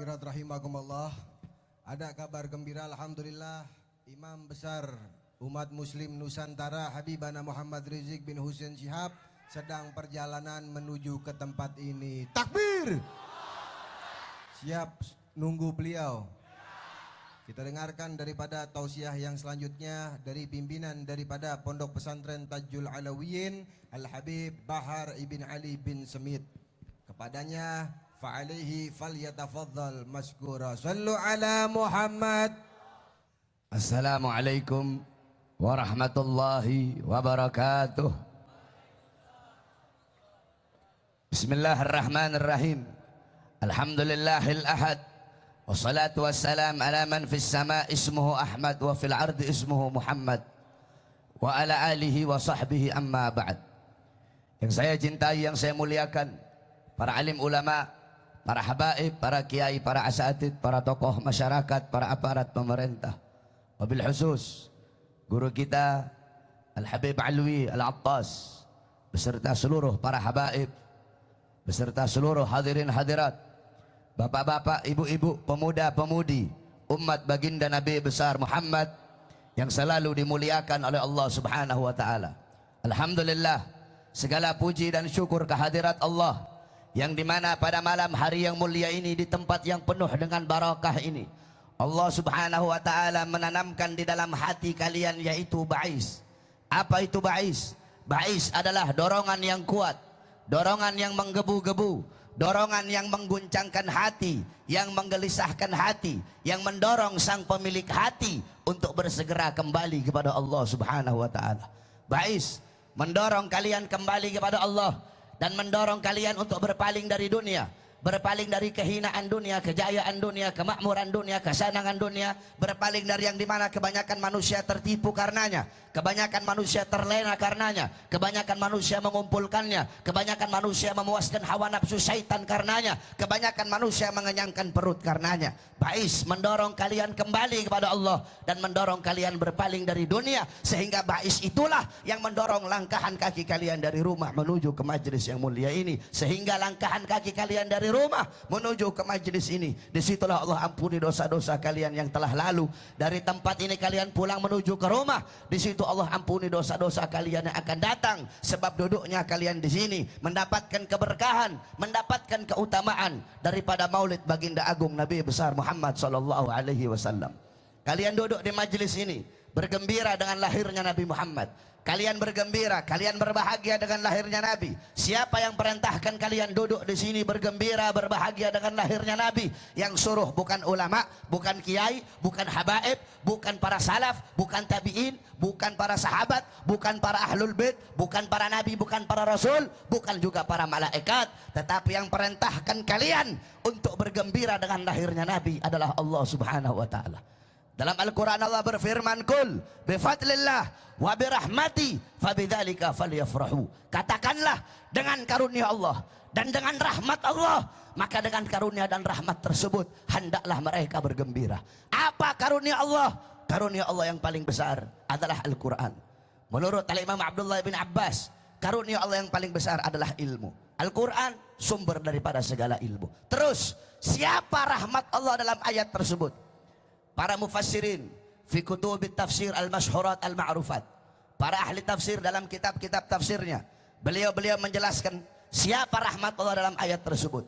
hadirat rahimakumullah. Ada kabar gembira alhamdulillah, Imam besar umat muslim Nusantara Habibana Muhammad Rizik bin Husain Syihab sedang perjalanan menuju ke tempat ini. Takbir! Siap nunggu beliau. Kita dengarkan daripada tausiah yang selanjutnya dari pimpinan daripada Pondok Pesantren Tajul Alawiyin Al-Habib Bahar Ibn Ali bin Semit. Kepadanya fa'alaihi falyatafaddal maskura. Sallu ala Muhammad. Assalamualaikum warahmatullahi wabarakatuh. Bismillahirrahmanirrahim. Alhamdulillahil ahad. Wassalatu wassalam ala man fis sama ismuhu Ahmad wa fil ardi ismuhu Muhammad wa ala alihi wa sahbihi amma ba'd. Yang saya cintai, yang saya muliakan, para alim ulama, para habaib, para kiai, para asatid, para tokoh masyarakat, para aparat pemerintah, wabil khusus guru kita Al-Habib Alwi Al-Attas beserta seluruh para habaib, beserta seluruh hadirin hadirat, bapak-bapak, ibu-ibu, pemuda-pemudi umat baginda Nabi besar Muhammad yang selalu dimuliakan oleh Allah Subhanahu wa taala. Alhamdulillah, segala puji dan syukur kehadirat Allah yang dimana pada malam hari yang mulia ini, di tempat yang penuh dengan barakah ini, Allah Subhanahu wa ta'ala menanamkan di dalam hati kalian yaitu ba'is. Apa itu ba'is? Ba'is adalah dorongan yang kuat, dorongan yang menggebu-gebu, dorongan yang mengguncangkan hati, yang menggelisahkan hati, yang mendorong sang pemilik hati untuk bersegera kembali kepada Allah Subhanahu wa ta'ala. Ba'is mendorong kalian kembali kepada Allah dan mendorong kalian untuk berpaling dari dunia, berpaling dari kehinaan dunia, kejayaan dunia, kemakmuran dunia, kesenangan dunia, berpaling dari yang dimana kebanyakan manusia tertipu karenanya, kebanyakan manusia terlena karenanya, kebanyakan manusia mengumpulkannya, kebanyakan manusia memuaskan hawa nafsu syaitan karenanya, kebanyakan manusia mengenyangkan perut karenanya. Ba'is mendorong kalian kembali kepada Allah dan mendorong kalian berpaling dari dunia, sehingga ba'is itulah yang mendorong langkahan kaki kalian dari rumah menuju ke majlis yang mulia ini, sehingga langkahan kaki kalian dari rumah menuju ke majlis ini, disitulah Allah ampuni dosa-dosa kalian yang telah lalu. Dari tempat ini kalian pulang menuju ke rumah, disitu Allah ampuni dosa-dosa kalian yang akan datang, sebab duduknya kalian di sini mendapatkan keberkahan, mendapatkan keutamaan daripada maulid baginda agung Nabi besar Muhammad sallallahu alaihi wasallam. Kalian duduk di majlis ini bergembira dengan lahirnya Nabi Muhammad. Kalian bergembira, kalian berbahagia dengan lahirnya Nabi. Siapa yang perintahkan kalian duduk di sini bergembira, berbahagia dengan lahirnya Nabi? Yang suruh bukan ulama, bukan kiai, bukan habaib, bukan para salaf, bukan tabi'in, bukan para sahabat, bukan para ahlul bait, bukan para nabi, bukan para rasul, bukan juga para malaikat, tetapi yang perintahkan kalian untuk bergembira dengan lahirnya Nabi adalah Allah Subhanahu wa taala. Dalam Al-Quran Allah berfirman, Kul bifadlillah wa birahmati fabidzalika falyafrahu. Katakanlah, dengan karunia Allah dan dengan rahmat Allah, maka dengan karunia dan rahmat tersebut hendaklah mereka bergembira. Apa karunia Allah? Karunia Allah yang paling besar adalah Al-Quran. Menurut Al-Imam Abdullah bin Abbas, karunia Allah yang paling besar adalah ilmu. Al-Quran sumber daripada segala ilmu. Terus, siapa rahmat Allah dalam ayat tersebut? Para mufassirin fi kutubit tafsir al-masyhurat al-ma'rufat, para ahli tafsir dalam kitab-kitab tafsirnya, beliau menjelaskan siapa rahmat Allah dalam ayat tersebut.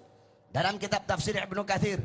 Dalam kitab tafsir Ibnu Katsir,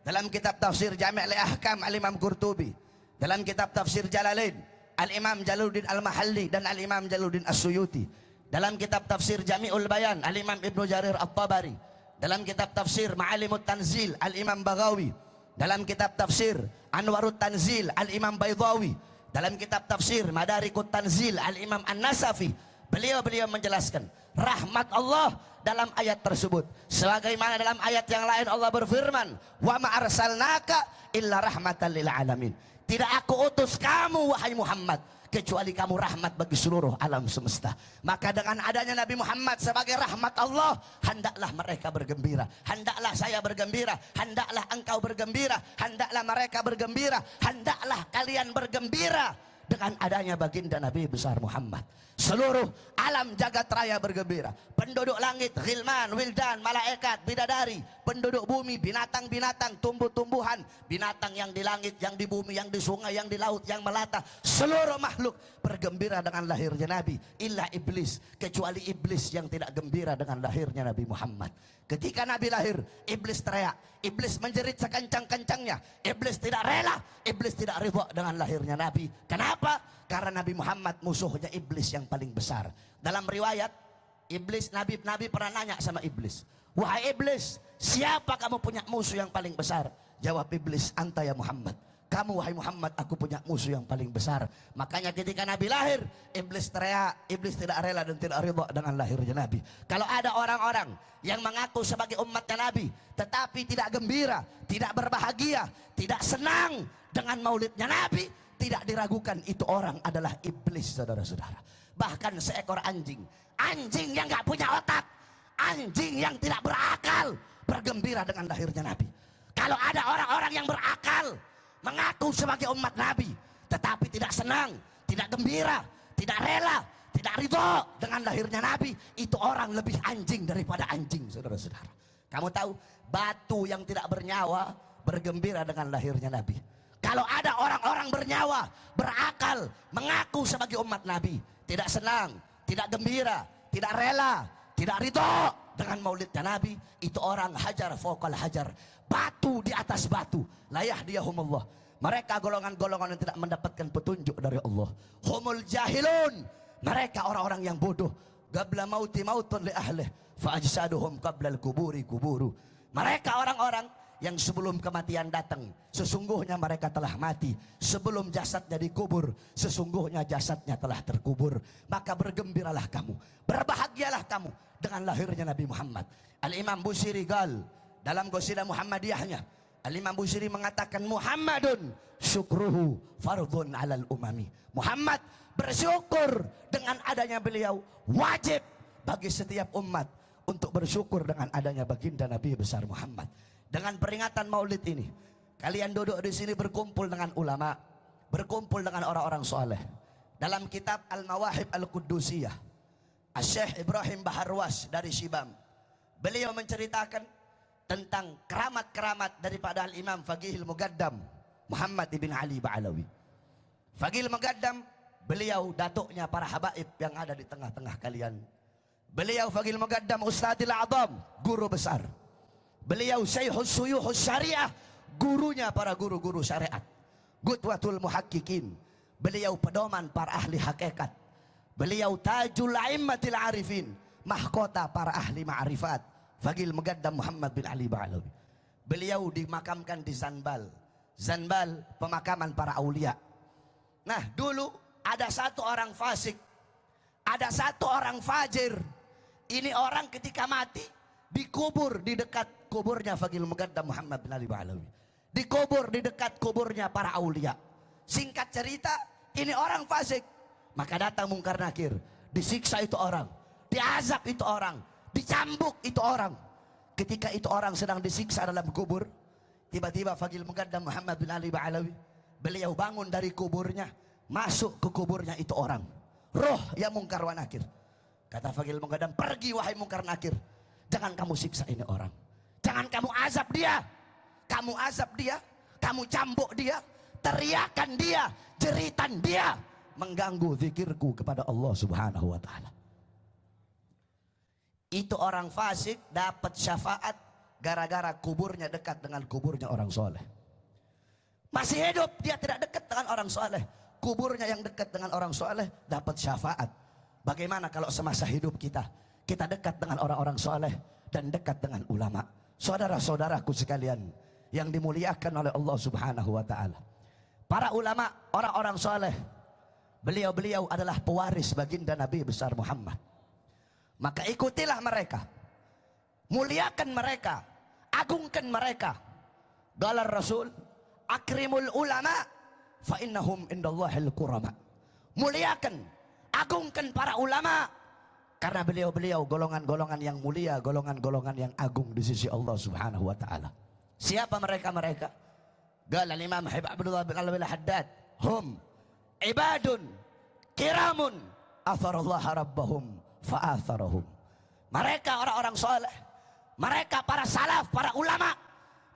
dalam kitab tafsir Jami' al-Ahkam al-Imam Qurtubi, dalam kitab tafsir Jalalain al-Imam Jaluddin al-Mahalli dan al-Imam Jaluddin as-Suyuti, dalam kitab tafsir Jami'ul Bayan al-Imam Ibnu Jarir at-Tabari, dalam kitab tafsir Ma'alimut Tanzil al-Imam Baghawi, dalam kitab tafsir Anwarut Tanzil al-Imam Baydawi, dalam kitab tafsir Madarikut Tanzil al-Imam An-Nasafi, beliau menjelaskan rahmat Allah dalam ayat tersebut. Sebagaimana dalam ayat yang lain Allah berfirman, wa ma arsalnaka illa rahmatan lil alamin. Tidak aku utus kamu wahai Muhammad kecuali kamu rahmat bagi seluruh alam semesta. Maka dengan adanya Nabi Muhammad sebagai rahmat Allah, hendaklah mereka bergembira, hendaklah saya bergembira, hendaklah engkau bergembira, hendaklah mereka bergembira, hendaklah kalian bergembira dengan adanya baginda Nabi besar Muhammad. Seluruh alam jagat raya bergembira. Penduduk langit, ghilman, wildan, malaikat, bidadari, penduduk bumi, binatang-binatang, tumbuh-tumbuhan, binatang yang di langit, yang di bumi, yang di sungai, yang di laut, yang melata, seluruh makhluk bergembira dengan lahirnya Nabi, illa iblis, kecuali iblis yang tidak gembira dengan lahirnya Nabi Muhammad. Ketika Nabi lahir, iblis teriak, iblis menjerit sekencang-kencangnya, iblis tidak rela, iblis tidak ridha dengan lahirnya Nabi. Kenapa? Karena Nabi Muhammad musuhnya iblis yang paling besar. Dalam riwayat, iblis, Nabi pernah nanya sama iblis, wahai iblis, siapa kamu punya musuh yang paling besar? Jawab iblis, anta ya Muhammad. Kamu wahai Muhammad, aku punya musuh yang paling besar. Makanya ketika Nabi lahir, iblis teriak, iblis tidak rela dan tidak ridha dengan lahirnya Nabi. Kalau ada orang-orang yang mengaku sebagai umatnya Nabi, tetapi tidak gembira, tidak berbahagia, tidak senang dengan maulidnya Nabi, tidak diragukan itu orang adalah iblis, saudara-saudara. Bahkan seekor anjing, anjing yang gak punya otak, anjing yang tidak berakal, bergembira dengan lahirnya Nabi. Kalau ada orang-orang yang berakal, mengaku sebagai umat Nabi, tetapi tidak senang, tidak gembira, tidak rela, tidak ridho dengan lahirnya Nabi, itu orang lebih anjing daripada anjing, saudara-saudara. Kamu tahu, batu yang tidak bernyawa bergembira dengan lahirnya Nabi. Kalau ada orang-orang bernyawa, berakal, mengaku sebagai umat Nabi, tidak senang, tidak gembira, tidak rela, tidak ridho dengan maulidnya Nabi, itu orang hajar fokal hajar, batu di atas batu, layah diyahumullah. Mereka golongan-golongan yang tidak mendapatkan petunjuk dari Allah. Humul jahilun, mereka orang-orang yang bodoh. Qabla mauti mautun li ahlih fa ajsaduhum qabla al-kuburi kuburu. Mereka orang-orang yang sebelum kematian datang, sesungguhnya mereka telah mati. Sebelum jasadnya dikubur, sesungguhnya jasadnya telah terkubur. Maka bergembiralah kamu, berbahagialah kamu dengan lahirnya Nabi Muhammad. Al-Imam Busiri gal dalam Qasidah Muhammadiyahnya, Al-Imam Busiri mengatakan, Muhammadun syukruhu fardun alal umami. Muhammad bersyukur dengan adanya beliau, wajib bagi setiap umat untuk bersyukur dengan adanya baginda Nabi besar Muhammad. Dengan peringatan maulid ini, kalian duduk di sini berkumpul dengan ulama, berkumpul dengan orang-orang soleh. Dalam kitab Al-Mawahib Al-Quddusiyah, Syekh Ibrahim Baharwas dari Shibam, beliau menceritakan tentang keramat-keramat daripada Al-Imam Faqihil Muqaddam Muhammad ibn Ali Ba'alawi. Faqihil Muqaddam, beliau datuknya para habaib yang ada di tengah-tengah kalian. Beliau Faqihil Muqaddam Ustadzil A'zam, guru besar. Beliau Syekhus Suyuhus Syariah, gurunya para guru-guru syariat. Qudwatul Muhaqqiqin, beliau pedoman para ahli hakikat. Beliau Tajul A'immatil Arifin, mahkota para ahli ma'rifat. Faqihil Muqaddam Muhammad bin Ali Ba'alawi. Beliau dimakamkan di Zanbal. Zanbal pemakaman para aulia. Nah, dulu ada satu orang fasik, ada satu orang fajir. Ini orang ketika mati dikubur di dekat kuburnya Faqihil Muqaddam Muhammad bin Ali Ba'alawi. Dikubur di dekat kuburnya para aulia. Singkat cerita, ini orang fasik. Maka datang Mungkar Nakir, disiksa itu orang, diazab itu orang, dicambuk itu orang. Ketika itu orang sedang disiksa dalam kubur, tiba-tiba Faqihil Muqaddam Muhammad bin Ali Ba'alawi, beliau bangun dari kuburnya, masuk ke kuburnya itu orang. Roh ya Mungkar wa Nakir. Kata Faqihil Muqaddam, pergi wahai Mungkar Nakir, jangan kamu siksa ini orang, jangan kamu azab dia. Kamu azab dia, kamu cambuk dia, teriakan dia, jeritan dia, mengganggu zikirku kepada Allah Subhanahu wa ta'ala. Itu orang fasik dapat syafaat gara-gara kuburnya dekat dengan kuburnya orang soleh. Masih hidup dia tidak dekat dengan orang soleh, kuburnya yang dekat dengan orang soleh dapat syafaat. Bagaimana kalau semasa hidup kita dekat dengan orang-orang soleh dan dekat dengan ulama? Saudara-saudaraku sekalian yang dimuliakan oleh Allah Subhanahu wa ta'ala, para ulama, orang-orang soleh, beliau-beliau adalah pewaris baginda Nabi besar Muhammad. Maka ikutilah mereka, muliakan mereka, agungkan mereka. Qala Rasul, akrimul ulama fa innahum indallahil kurama. Muliakan, agungkan para ulama, karena beliau-beliau golongan-golongan yang mulia, golongan-golongan yang agung di sisi Allah Subhanahu wa ta'ala. Siapa mereka-mereka? Qala Imam Habib Abdullah bin Alwi al-Haddad, hum ibadun kiramun atharullah rabbahum fa'atharahum. Mereka orang-orang soleh, Mereka para salaf, para ulama.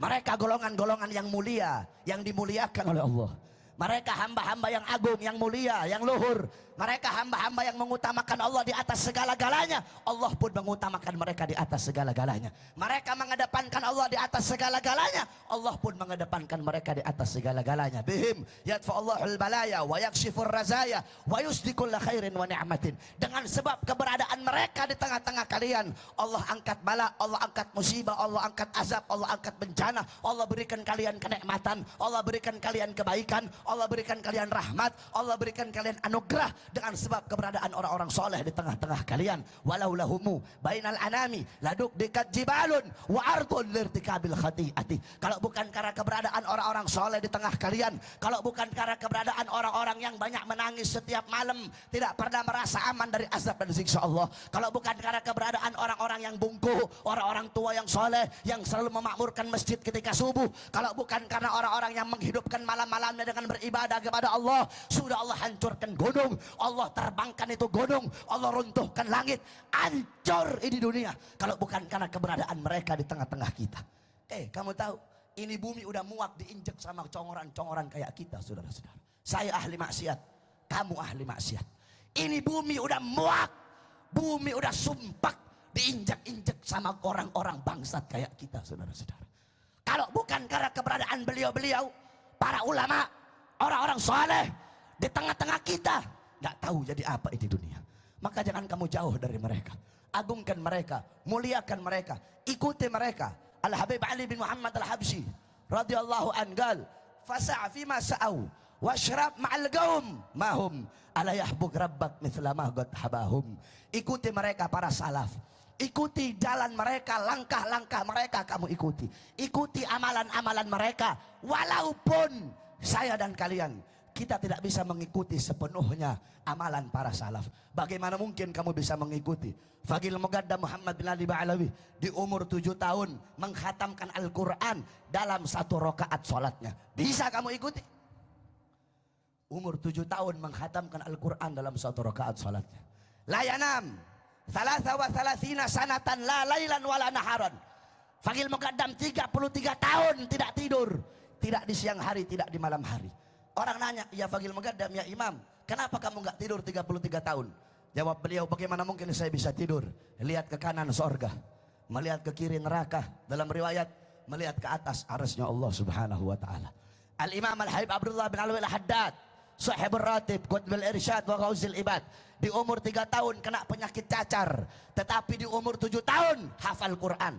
Mereka golongan-golongan yang mulia, yang dimuliakan oleh Allah. Mereka hamba-hamba yang agung, yang mulia, yang luhur. Mereka hamba-hamba yang mengutamakan Allah di atas segala-galanya. Allah pun mengutamakan mereka di atas segala-galanya. Mereka mengedepankan Allah di atas segala-galanya. Allah pun mengedepankan mereka di atas segala-galanya. Bihim yadfa'ullahul balaya wa yakshifur razaya wa yusdikulla khairin wa ni'matin. Dengan sebab keberadaan mereka di tengah-tengah kalian, Allah angkat bala, Allah angkat musibah, Allah angkat azab, Allah angkat bencana. Allah berikan kalian kenikmatan, Allah berikan kalian kebaikan, Allah berikan kalian rahmat, Allah berikan kalian anugerah dengan sebab keberadaan orang-orang soleh di tengah-tengah kalian. Walau lahumu bainal anami laduk dekat jibalun wa ardun lirtikabil khati'ati. Kalau bukan karena keberadaan orang-orang soleh di tengah kalian, kalau bukan karena keberadaan orang-orang yang banyak menangis setiap malam, tidak pernah merasa aman dari azab dan siksa Allah, kalau bukan karena keberadaan orang-orang yang bungkuh, orang-orang tua yang soleh yang selalu memakmurkan masjid ketika subuh, kalau bukan karena orang-orang yang menghidupkan malam-malamnya dengan beribadah kepada Allah, sudah Allah hancurkan gunung, Allah terbangkan itu gunung, Allah runtuhkan langit, hancur ini dunia, kalau bukan karena keberadaan mereka di tengah-tengah kita. Kamu tahu, ini bumi udah muak diinjek sama congoran-congoran kayak kita, saudara-saudara. Saya ahli maksiat, kamu ahli maksiat. Ini bumi udah muak, bumi udah sumpah diinjek-injek sama orang-orang bangsat kayak kita, saudara-saudara. Kalau bukan karena keberadaan beliau-beliau, para ulama, orang-orang soleh di tengah-tengah kita, nggak tahu jadi apa di dunia. Maka jangan kamu jauh dari mereka. Agungkan mereka, muliakan mereka, ikuti mereka. Al-Habib Ali bin Muhammad Al-Habsyi radhiyallahu anhu, fasa'a fima sa'au washrab ma'al gaum mahum ala yahbuk rabbak mithla ma qad habahum. Ikuti mereka para salaf. Ikuti jalan mereka, langkah-langkah mereka kamu ikuti. Ikuti amalan-amalan mereka. Walaupun saya dan kalian, kita tidak bisa mengikuti sepenuhnya amalan para salaf. Bagaimana mungkin kamu bisa mengikuti Fagil Mugaddam Muhammad bin Ali Ba'alawi di umur 7 tahun menghatamkan Al-Quran dalam 1 rakaat sholatnya? Bisa kamu ikuti? Umur 7 tahun menghatamkan Al-Quran dalam 1 rakaat sholatnya. La yanam 33 sanatan la lailan wala naharan. Fagil Mugaddam 33 tahun tidak tidur, tidak di siang hari, tidak di malam hari. Orang nanya, ya Fagil Mugaddam, ya Imam, kenapa kamu nggak tidur 33 tahun? Jawab beliau, bagaimana mungkin saya bisa tidur? Lihat ke kanan sorga, melihat ke kiri neraka. Dalam riwayat, melihat ke atas arasnya Allah subhanahu wa ta'ala. Al-Imam Al-Habib Abdullah bin Alwi Al-Haddad, Sahibur Ratib, Qutbil Irsyad wa Ghauzil Ibad, di umur 3 tahun kena penyakit cacar, tetapi di umur 7 tahun hafal Quran.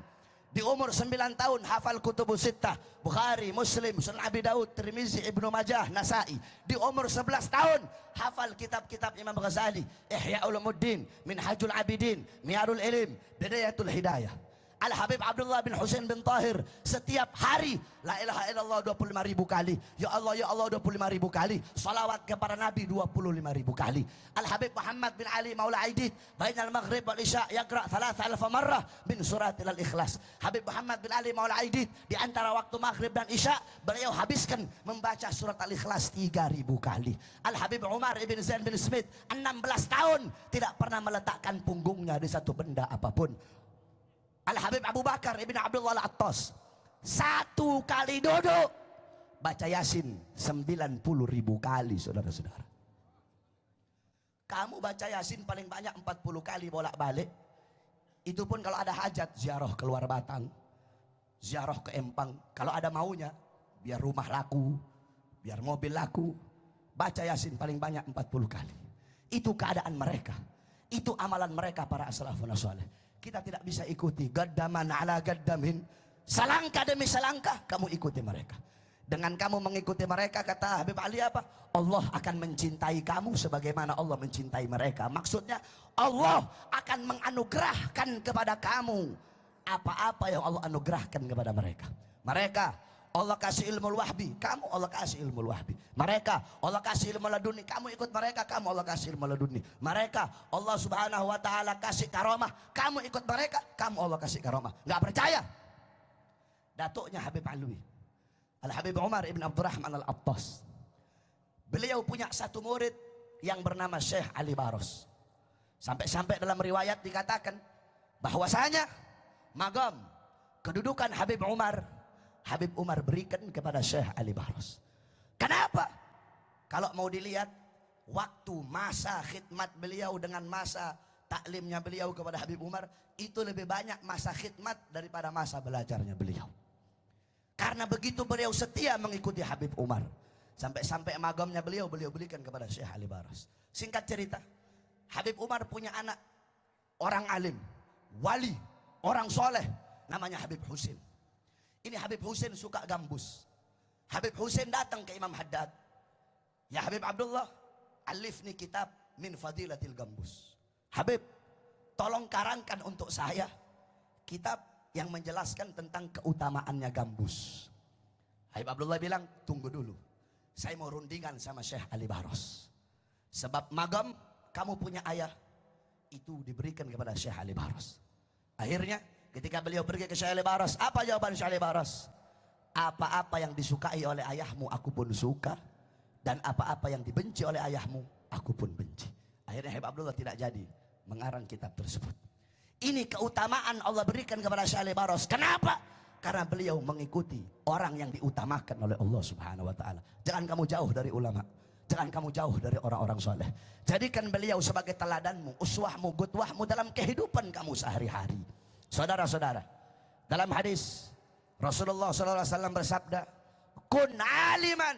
Di umur 9 tahun hafal kutubus sittah, Bukhari, Muslim, Sunan Abi Daud, Tirmizi, Ibnu Majah, Nasai. Di umur 11 tahun hafal kitab-kitab Imam Ghazali, Ihya Ulumuddin, Minhajul Abidin, Miyarul Ilim, Bidayatul Hidayah. Al-Habib Abdullah bin Husain bin Tahir setiap hari la ilaha illallah 25.000 kali, ya Allah 25.000 kali, salawat kepada Nabi 25.000 kali. Al-Habib Muhammad bin Ali Maula Aidid bainal maghrib wal isya yaqra 3,000 marrah min surat al-Ikhlas. Habib Muhammad bin Ali Maula Aidid di antara waktu maghrib dan isya beliau habiskan membaca surat al-Ikhlas 3.000 kali. Al-Habib Umar ibn Zain bin Smith 16 tahun tidak pernah meletakkan punggungnya di satu benda apapun. Al-Habib Abu Bakar ibn Abdullah Al-Attas 1 kali duduk baca Yasin 90.000 kali, saudara-saudara. Kamu baca Yasin paling banyak 40 kali bolak-balik. Itu pun kalau ada hajat, ziarah keluar Batang, ziarah ke Empang, kalau ada maunya, biar rumah laku, biar mobil laku, baca Yasin paling banyak 40 kali. Itu keadaan mereka, itu amalan mereka para as-salafun as-salih. Kita tidak bisa ikuti gaddaman ala gaddamin, selangkah demi selangkah kamu ikuti mereka. Dengan kamu mengikuti mereka, kata Habib Ali apa? Allah akan mencintai kamu sebagaimana Allah mencintai mereka. Maksudnya Allah akan menganugerahkan kepada kamu apa-apa yang Allah anugerahkan kepada mereka. Mereka Allah kasih ilmu wahbi, kamu Allah kasih ilmu wahbi. Mereka Allah kasih ilmu laduni, kamu ikut mereka, kamu Allah kasih ilmu laduni. Mereka Allah subhanahu wa ta'ala kasih karomah, kamu ikut mereka, kamu Allah kasih karomah. Nggak percaya? Datuknya Habib Alwi, Al-Habib Umar ibn Abdurrahman Al-Attas, beliau punya satu murid yang bernama Syekh Ali Baros. Sampai-sampai dalam riwayat dikatakan bahwasanya magam kedudukan Habib Umar berikan kepada Syekh Ali Baros. Kenapa? Kalau mau dilihat waktu masa khidmat beliau dengan masa taklimnya beliau kepada Habib Umar, itu lebih banyak masa khidmat daripada masa belajarnya beliau. Karena begitu beliau setia mengikuti Habib Umar, sampai-sampai magamnya beliau berikan kepada Syekh Ali Baros. Singkat cerita, Habib Umar punya anak orang alim, wali, orang soleh, namanya Habib Husin. Ini Habib Husin suka gambus. Habib Husin datang ke Imam Haddad, ya Habib Abdullah, alifni kitab min fadilatil gambus. Habib, tolong karangkan untuk saya kitab yang menjelaskan tentang keutamaannya gambus. Habib Abdullah bilang, tunggu dulu, saya mau rundingan sama Syekh Ali Baros. Sebab magam kamu punya ayah itu diberikan kepada Syekh Ali Baros. Akhirnya ketika beliau pergi ke Syekh Ali Baros, apa jawaban Syekh Ali Baros? Apa-apa yang disukai oleh ayahmu aku pun suka, dan apa-apa yang dibenci oleh ayahmu aku pun benci. Akhirnya Habib Abdullah tidak jadi mengarang kitab tersebut. Ini keutamaan Allah berikan kepada Syekh Ali Baros. Kenapa? Karena beliau mengikuti orang yang diutamakan oleh Allah Subhanahu wa taala. Jangan kamu jauh dari ulama. Jangan kamu jauh dari orang-orang soleh. Jadikan beliau sebagai teladanmu, uswahmu, gutwahmu dalam kehidupan kamu sehari-hari. Saudara-saudara, dalam hadis Rasulullah SAW bersabda, kun aliman,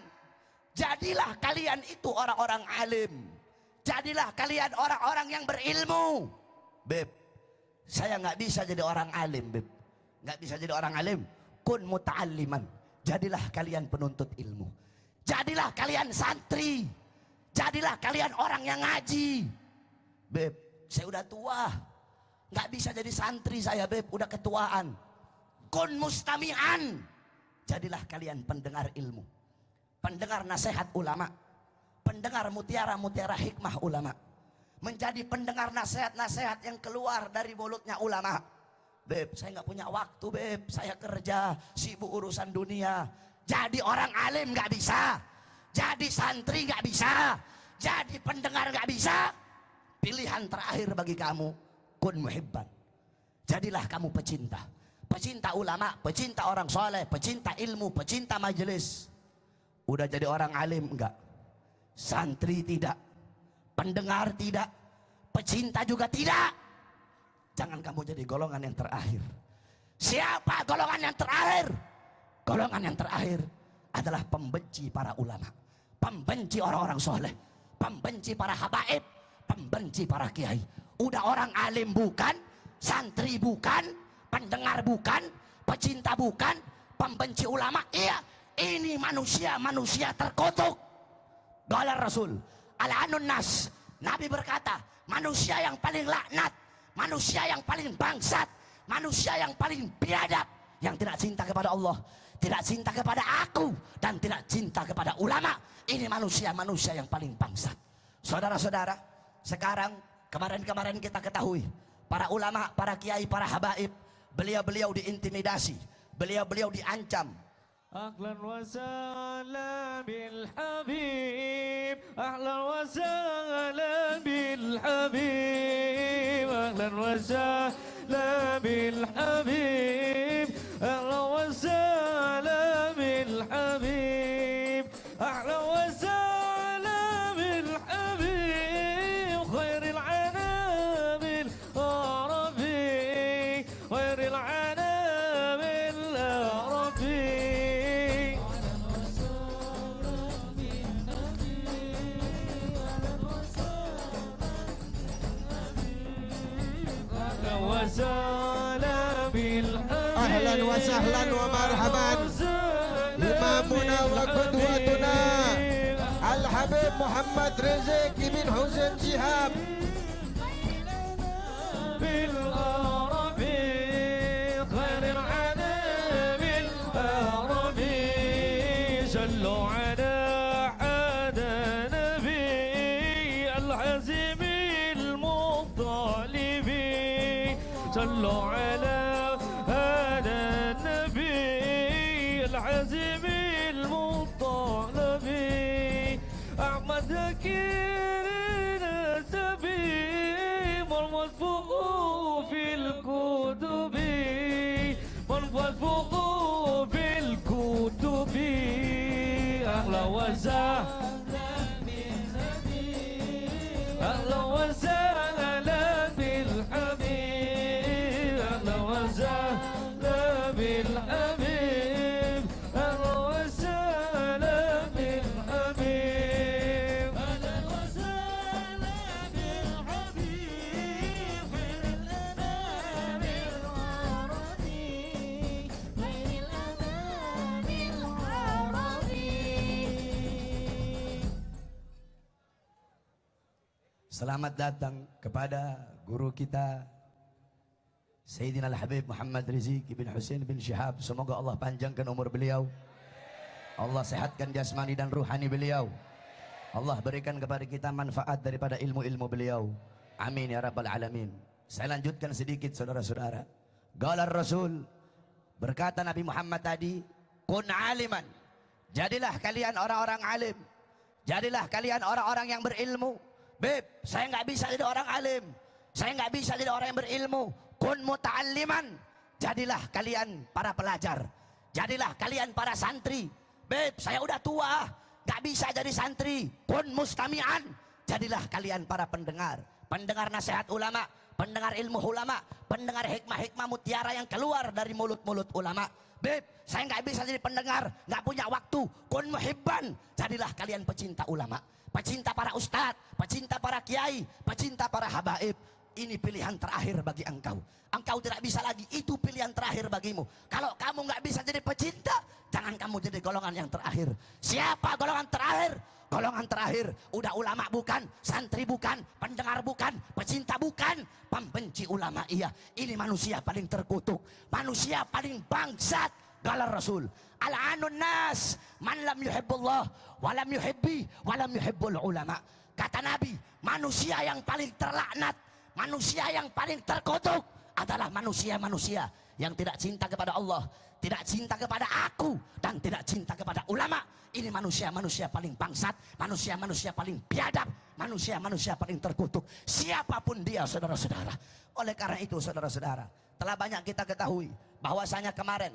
jadilah kalian itu orang-orang alim. Jadilah kalian orang-orang yang berilmu. Beb, saya nggak bisa jadi orang alim, beb. Nggak bisa jadi orang alim. Kun muta'alliman, jadilah kalian penuntut ilmu. Jadilah kalian santri. Jadilah kalian orang yang ngaji. Beb, saya udah tua, nggak bisa jadi santri saya, beb, udah ketuaan. Kun mustami'an, jadilah kalian pendengar ilmu, pendengar nasihat ulama, pendengar mutiara-mutiara hikmah ulama, menjadi pendengar nasihat-nasihat yang keluar dari mulutnya ulama. Beb, saya nggak punya waktu, beb, saya kerja, sibuk urusan dunia. Jadi orang alim nggak bisa, jadi santri nggak bisa, jadi pendengar nggak bisa. Pilihan terakhir bagi kamu, kun muhibban, jadilah kamu pecinta, pecinta ulama, pecinta orang soleh, pecinta ilmu, pecinta majelis. Udah jadi orang alim enggak, santri tidak, pendengar tidak, pecinta juga tidak. Jangan kamu jadi golongan yang terakhir. Siapa golongan yang terakhir? Golongan yang terakhir adalah pembenci para ulama, pembenci orang-orang soleh, pembenci para habaib, pembenci para kiai. Udah orang alim bukan, santri bukan, pendengar bukan, pecinta bukan, pembenci ulama. Iya, ini manusia terkutuk. Qala Rasul, al-anun nas, Nabi berkata, manusia yang paling laknat, manusia yang paling bangsat, manusia yang paling biadab, yang tidak cinta kepada Allah, tidak cinta kepada aku, dan tidak cinta kepada ulama. Ini manusia-manusia yang paling bangsat. Saudara-saudara, sekarang kemarin-kemarin kita ketahui, para ulama, para kiai, para habaib, beliau-beliau diintimidasi, beliau-beliau diancam. أهلا وسهلا بالحبيب أهلا وسهلا بالحبيب أهلا وسهلا بالحبيب أهلا وسهلا بالحبيب أهلا وسهلا بالحبيب خير العنام العربي خير العنام العربي Ahlan wa sahlan wa marhaban imamuna wa qudwatuna Al-Habib Muhammad Rizik ibn Husain Shihab. صلوا على هذا النبي العزيم المطلب صلوا على هذا النبي العزيم المطلب أحمد ذكير السبيب والمدفوع في الكتب وسهلا أهلا وسهلا بالحبيب أهلا وسهلا بالحبيب أهلا وسهلا بالحبيب أهلا وسهلا بالحبيب خير الأنام العربي خير الأنام العربي. Selamat datang kepada guru kita Sayyidina Al-Habib Muhammad Rizik bin Hussein bin Syihab. Semoga Allah panjangkan umur beliau, Allah sehatkan jasmani dan ruhani beliau, Allah berikan kepada kita manfaat daripada ilmu-ilmu beliau. Amin ya rabbal alamin. Saya lanjutkan sedikit saudara-saudara. Qala Rasul, berkata Nabi Muhammad tadi, kun aliman, jadilah kalian orang-orang alim, jadilah kalian orang-orang yang berilmu. Beb, saya nggak bisa jadi orang alim, saya nggak bisa jadi orang yang berilmu. Kun muta'alliman, jadilah kalian para pelajar, jadilah kalian para santri. Beb, saya udah tua, nggak bisa jadi santri. Kun mustami'an, jadilah kalian para pendengar, pendengar nasihat ulama, pendengar ilmu ulama, pendengar hikmah-hikmah mutiara yang keluar dari mulut-mulut ulama. Beb, saya nggak bisa jadi pendengar, nggak punya waktu. Kun muhibban, jadilah kalian pecinta ulama, pecinta para ustadz, pecinta para kiai, pecinta para habaib. Ini pilihan terakhir bagi engkau. Engkau tidak bisa lagi, itu pilihan terakhir bagimu. Kalau kamu nggak bisa jadi pecinta, jangan kamu jadi golongan yang terakhir. Siapa golongan terakhir? Golongan terakhir udah ulama bukan, santri bukan, pendengar bukan, pecinta bukan, pembenci ulama iya. Ini manusia paling terkutuk, manusia paling bangsat. Qala Rasul, al-anun nas man lam yuhibbullah walam yuhibbi walam yuhibbul ulama. Kata Nabi, manusia yang paling terlaknat, manusia yang paling terkutuk adalah manusia-manusia yang tidak cinta kepada Allah, tidak cinta kepada aku, dan tidak cinta kepada ulama. Ini manusia-manusia paling bangsat, manusia-manusia paling biadab, manusia-manusia paling terkutuk, siapapun dia, saudara-saudara. Oleh karena itu, saudara-saudara, telah banyak kita ketahui bahwasanya kemarin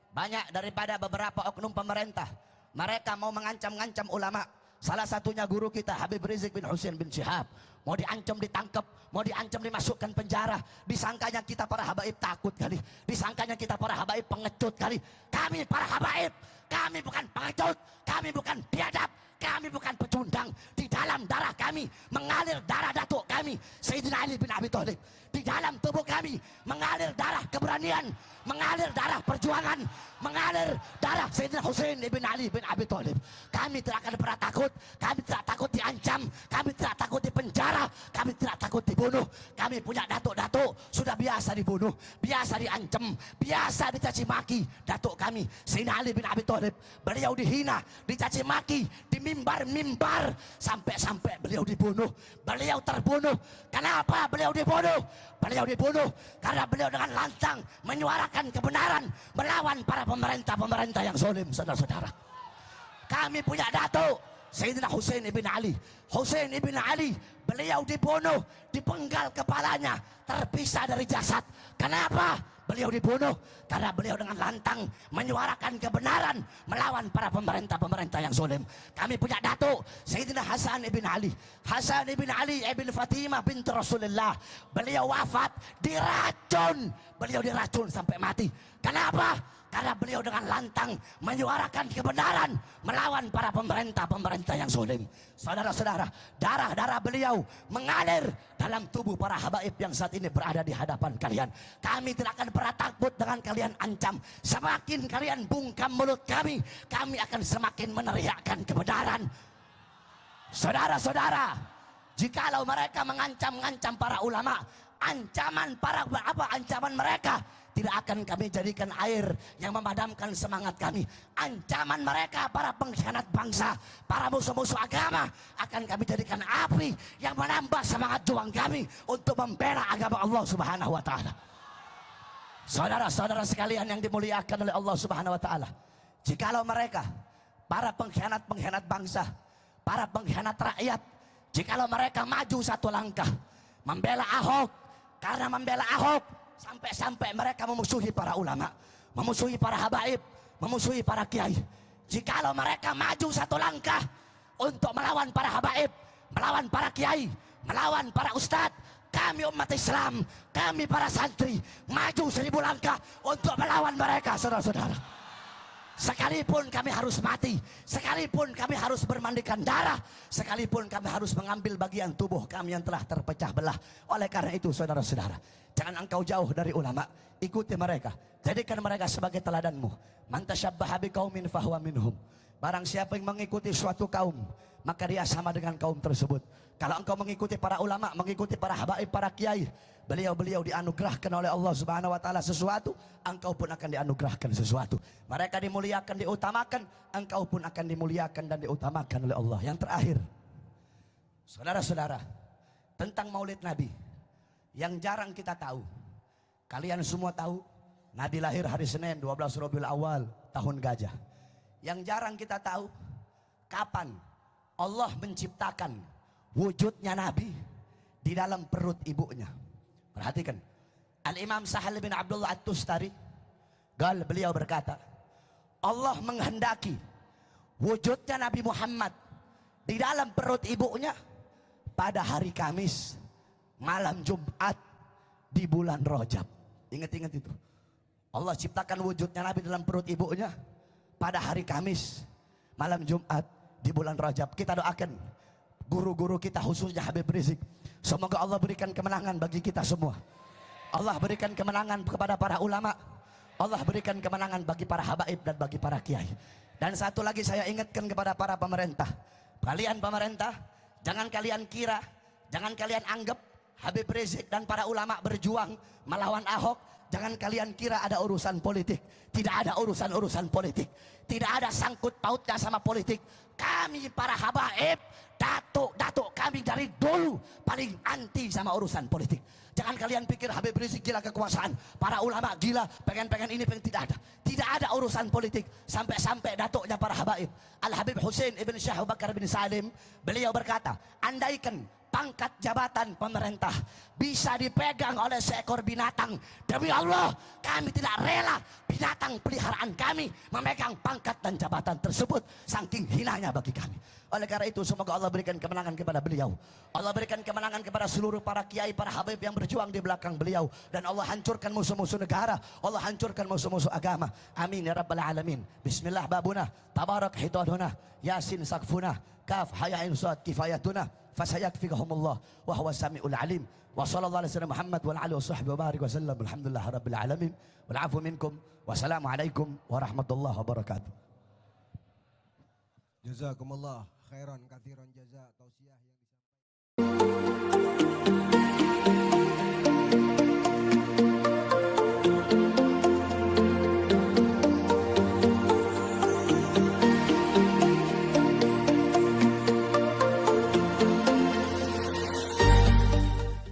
banyak daripada beberapa oknum pemerintah, mereka mau mengancam-ngancam ulama. Salah satunya guru kita Habib Rizik bin Hussein bin Syihab. Mau diancam ditangkap, mau diancam dimasukkan penjara. Disangkanya kita para habaib takut kali, disangkanya kita para habaib pengecut kali. Kami para habaib, kami bukan pengecut, kami bukan biadab, kami bukan pecundang. Di dalam darah kami mengalir darah datuk kami Sayyidina Ali bin Abi Thalib. Di dalam tubuh kami mengalir darah keberanian, mengalir darah perjuangan, mengalir darah Sayyidina Husain bin Ali bin Abi Thalib. Kami tidak akan pernah takut, kami tidak takut diancam, kami tidak takut dipenjara, kami tidak takut dibunuh. Kami punya datuk-datuk sudah biasa dibunuh, biasa diancam, biasa dicaci maki. Datuk kami Sayyidina Ali bin Abi Thalib, beliau dihina, dicaci maki di mimbar-mimbar, sampai-sampai beliau dibunuh, beliau terbunuh. Kenapa beliau dibunuh? Beliau dibunuh karena beliau dengan lantang menyuarakan kebenaran melawan para pemerintah-pemerintah yang zalim, saudara-saudara. Kami punya datuk Sayyidina Husain ibn Ali. Husain ibn Ali, beliau dibunuh, dipenggal kepalanya, terpisah dari jasad. Kenapa beliau dibunuh? Karena beliau dengan lantang menyuarakan kebenaran melawan para pemerintah-pemerintah yang zalim. Kami punya datuk Sayyidina Hasan ibn Ali. Hasan ibn Ali ibn Fatimah bint Rasulullah. Beliau wafat diracun. Beliau diracun sampai mati. Kenapa? Karena beliau dengan lantang menyuarakan kebenaran melawan para pemerintah-pemerintah yang zalim. Saudara-saudara, darah-darah beliau mengalir dalam tubuh para habaib yang saat ini berada di hadapan kalian. Kami tidak akan pernah takut dengan kalian ancam. Semakin kalian bungkam mulut kami akan semakin meneriakkan kebenaran. Saudara-saudara, jikalau mereka mengancam-ngancam para ulama, ancaman mereka tidak akan kami jadikan air yang memadamkan semangat kami. Ancaman mereka para pengkhianat bangsa, para musuh-musuh agama, akan kami jadikan api yang menambah semangat juang kami untuk membela agama Allah Subhanahu wa taala. Saudara-saudara sekalian yang dimuliakan oleh Allah Subhanahu wa taala, jikalau mereka para pengkhianat bangsa, para pengkhianat rakyat, jikalau mereka maju satu langkah membela Ahok, karena membela Ahok sampai-sampai mereka memusuhi para ulama, memusuhi para habaib, memusuhi para kiai. Jikalau mereka maju satu langkah untuk melawan para habaib, melawan para kiai, melawan para ustadz, kami umat Islam, kami para santri maju 1000 langkah untuk melawan mereka, saudara-saudara. Sekalipun kami harus mati, sekalipun kami harus bermandikan darah, sekalipun kami harus mengambil bagian tubuh kami yang telah terpecah belah. Oleh karena itu saudara-saudara, jangan engkau jauh dari ulama, ikuti mereka, jadikan mereka sebagai teladanmu. Man tasyabbaha biqaumin fahuwa minhum. Barang siapa yang mengikuti suatu kaum, maka dia sama dengan kaum tersebut. Kalau engkau mengikuti para ulama, mengikuti para habaib, para kiai, beliau-beliau dianugerahkan oleh Allah Subhanahu wa taala sesuatu, engkau pun akan dianugerahkan sesuatu. Mereka dimuliakan, diutamakan, engkau pun akan dimuliakan dan diutamakan oleh Allah. Yang terakhir, saudara-saudara, tentang Maulid Nabi yang jarang kita tahu. Kalian semua tahu Nabi lahir hari Senin 12 Rabiul Awal tahun gajah. Yang jarang kita tahu, kapan Allah menciptakan wujudnya Nabi di dalam perut ibunya. Perhatikan, Al-Imam Sahal bin Abdullah At-Tustari, beliau berkata, Allah menghendaki wujudnya Nabi Muhammad di dalam perut ibunya pada hari Kamis, malam Jumat di bulan Rajab. Ingat-ingat itu. Allah ciptakan wujudnya Nabi dalam perut ibunya pada hari Kamis, malam Jumat di bulan Rajab. Kita doakan guru-guru kita, khususnya Habib Rizik, semoga Allah berikan kemenangan bagi kita semua. Allah berikan kemenangan kepada para ulama, Allah berikan kemenangan bagi para habaib dan bagi para kiai. Dan satu lagi saya ingatkan kepada para pemerintah, kalian pemerintah, jangan kalian kira, jangan kalian anggap Habib Rizik dan para ulama berjuang melawan Ahok, jangan kalian kira ada urusan politik. Tidak ada urusan-urusan politik, tidak ada sangkut pautnya sama politik. Kami para habaib, datuk kami dari dulu paling anti sama urusan politik. Jangan kalian pikir Habib Rizik gila kekuasaan, para ulama gila pengen ini tidak ada. Tidak ada urusan politik. Sampai-sampai datuknya para habaib, Al Habib Hussein ibn Syekh Abu Bakar bin Salim, beliau berkata, andaikan pangkat jabatan pemerintah bisa dipegang oleh seekor binatang, demi Allah kami tidak rela binatang peliharaan kami memegang pangkat dan jabatan tersebut, saking hinanya bagi kami. Oleh karena itu semoga Allah berikan kemenangan kepada beliau, Allah berikan kemenangan kepada seluruh para kiai, para habib yang berjuang di belakang beliau, dan Allah hancurkan musuh-musuh negara, Allah hancurkan musuh-musuh agama. Amin ya rabbal alamin. Bismillah babuna, tabarak hitaduna, yasin sakfuna, kaf hayain sad kifayatuna, fasayakfikahumullah wa huwa samiul alim. Wa sallallahu alaihi wasallam Muhammad wa alihi washabbihi wa barik wasallam. Alhamdulillah rabbil alamin. Wal afu minkum. Wassalamualaikum warahmatullahi wabarakatuh. Jazakumullah khairan katsiran jaza tausiah yang disampaikan.